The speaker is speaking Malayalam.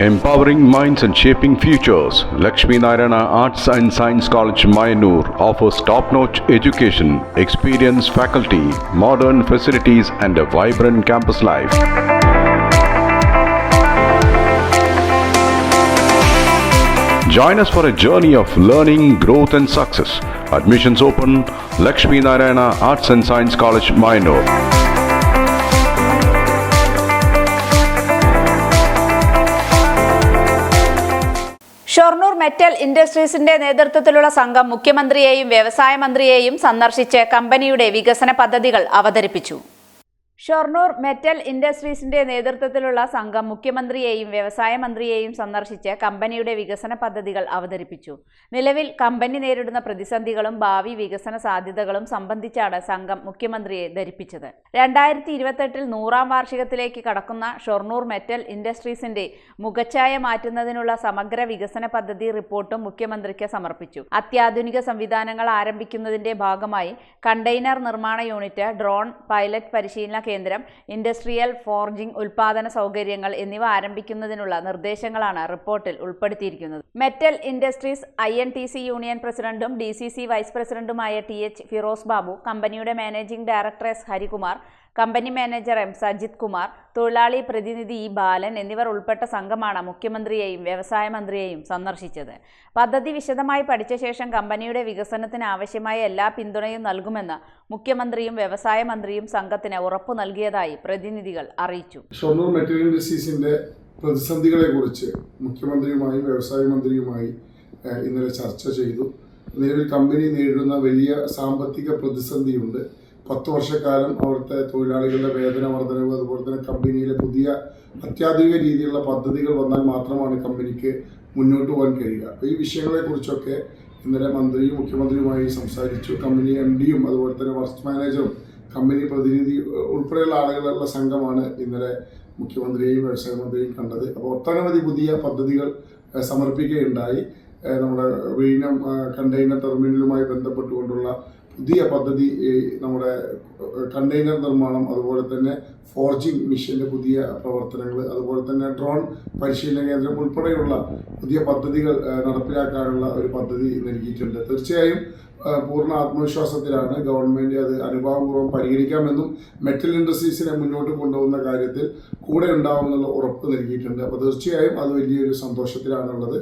Empowering minds and shaping futures, Lakshmi Narayana Arts and Science College, Mayanur offers top-notch education, experienced faculty, modern facilities and a vibrant campus life. Join us for a journey of learning, growth and success. Admissions open, Lakshmi Narayana Arts and Science College, Mayanur. Shoranur metal ഇൻഡസ്ട്രീസിന്റെ നേതൃത്വത്തിലുള്ള സംഘം മുഖ്യമന്ത്രിയെയും വ്യവസായ മന്ത്രിയെയും സന്ദർശിച്ച് കമ്പനിയുടെ വികസന പദ്ധതികൾ അവതരിപ്പിച്ചു. ഷൊർണൂർ മെറ്റൽ ഇൻഡസ്ട്രീസിന്റെ നേതൃത്വത്തിലുള്ള സംഘം മുഖ്യമന്ത്രിയെയും വ്യവസായ മന്ത്രിയെയും സന്ദർശിച്ച് കമ്പനിയുടെ വികസന പദ്ധതികൾ അവതരിപ്പിച്ചു. നിലവിൽ കമ്പനി നേരിടുന്ന പ്രതിസന്ധികളും ഭാവി വികസന സാധ്യതകളും സംബന്ധിച്ചാണ് സംഘം മുഖ്യമന്ത്രിയെ ധരിപ്പിച്ചത്. 2028 100ാം വാർഷികത്തിലേക്ക് കടക്കുന്ന ഷൊർണൂർ മെറ്റൽ ഇൻഡസ്ട്രീസിന്റെ മുഖച്ഛായ മാറ്റുന്നതിനുള്ള സമഗ്ര വികസന പദ്ധതി റിപ്പോർട്ടും മുഖ്യമന്ത്രിക്ക് സമർപ്പിച്ചു. അത്യാധുനിക സംവിധാനങ്ങൾ ആരംഭിക്കുന്നതിന്റെ ഭാഗമായി കണ്ടെയ്നർ നിർമ്മാണ യൂണിറ്റ്, ഡ്രോൺ പൈലറ്റ് പരിശീലന കേന്ദ്രം, ഇൻഡസ്ട്രിയൽ ഫോർജിംഗ് ഉൽപാദന സൗകര്യങ്ങൾ എന്നിവ ആരംഭിക്കുന്നതിനുള്ള നിർദ്ദേശങ്ങളാണ് റിപ്പോർട്ടിൽ ഉൾപ്പെടുത്തിയിരിക്കുന്നത്. മെറ്റൽ ഇൻഡസ്ട്രീസ് INTC യൂണിയൻ പ്രസിഡന്റും DCC വൈസ് പ്രസിഡന്റുമായ TH ഫിറോസ് ബാബു, കമ്പനിയുടെ managing director S Harikumar, company manager M Sajith Kumar, തൊഴിലാളി പ്രതിനിധി E ബാലൻ എന്നിവർ ഉൾപ്പെട്ട സംഘമാണ് മുഖ്യമന്ത്രിയെയും വ്യവസായ മന്ത്രിയെയും സന്ദർശിച്ചത്. പദ്ധതി വിശദമായി പഠിച്ച ശേഷം കമ്പനിയുടെ വികസനത്തിന് ആവശ്യമായ എല്ലാ പിന്തുണയും നൽകുമെന്ന് മുഖ്യമന്ത്രിയും വ്യവസായ മന്ത്രിയും സംഘത്തിന് ഉറപ്പു നൽകിയതായി പ്രതിനിധികൾ അറിയിച്ചു. ഷൊർണൂർ മെറ്റൽ ഇൻഡസ്ട്രീസിന്റെ പ്രതിസന്ധികളെ കുറിച്ച് മുഖ്യമന്ത്രിയുമായും വ്യവസായ മന്ത്രിയുമായി ഇന്നലെ ചർച്ച ചെയ്തു. നിലവിൽ കമ്പനി നേരിടുന്ന വലിയ സാമ്പത്തിക പ്രതിസന്ധിയുണ്ട്. 10 വർഷക്കാലം അവിടുത്തെ തൊഴിലാളികളുടെ വേതന വർധനവ്, അതുപോലെ തന്നെ കമ്പനിയിലെ പുതിയ അത്യാധുനിക രീതിയിലുള്ള പദ്ധതികൾ വന്നാൽ മാത്രമാണ് കമ്പനിക്ക് മുന്നോട്ട് പോകാൻ കഴിയുക. അപ്പോൾ ഈ വിഷയങ്ങളെക്കുറിച്ചൊക്കെ ഇന്നലെ മന്ത്രിയും മുഖ്യമന്ത്രിയുമായി സംസാരിച്ചു. കമ്പനി MDയും അതുപോലെ തന്നെ വർക്ക് മാനേജറും കമ്പനി പ്രതിനിധി ഉൾപ്പെടെയുള്ള ആളുകളുള്ള സംഘമാണ് ഇന്നലെ മുഖ്യമന്ത്രിയെയും വ്യവസായ മന്ത്രിയെയും കണ്ടത്. അപ്പോൾ ഒട്ടനവധി പുതിയ പദ്ധതികൾ സമർപ്പിക്കുകയുണ്ടായി. നമ്മുടെ വീനം കണ്ടെയ്നർ ടെർമിനലുമായി ബന്ധപ്പെട്ടുകൊണ്ടുള്ള പുതിയ പദ്ധതി, നമ്മുടെ കണ്ടെയ്നർ നിർമ്മാണം, അതുപോലെ തന്നെ ഫോർജിംഗ് മിഷൻ്റെ പുതിയ പ്രവർത്തനങ്ങൾ, അതുപോലെ തന്നെ ഡ്രോൺ പരിശീലന കേന്ദ്രം ഉൾപ്പെടെയുള്ള പുതിയ പദ്ധതികൾ നടപ്പിലാക്കാനുള്ള ഒരു പദ്ധതി നൽകിയിട്ടുണ്ട്. തീർച്ചയായും പൂർണ്ണ ആത്മവിശ്വാസത്തിലാണ് ഗവൺമെൻറ് അത് അനുഭാവപൂർവ്വം പരിഗണിക്കാമെന്നും മെറ്റൽ ഇൻഡസ്ട്രീസിനെ മുന്നോട്ട് കൊണ്ടുപോകുന്ന കാര്യത്തിൽ കൂടെ ഉണ്ടാവുമെന്നുള്ള ഉറപ്പ് നൽകിയിട്ടുണ്ട്. അപ്പോൾ തീർച്ചയായും അത് വലിയൊരു സന്തോഷത്തിലാണുള്ളത്.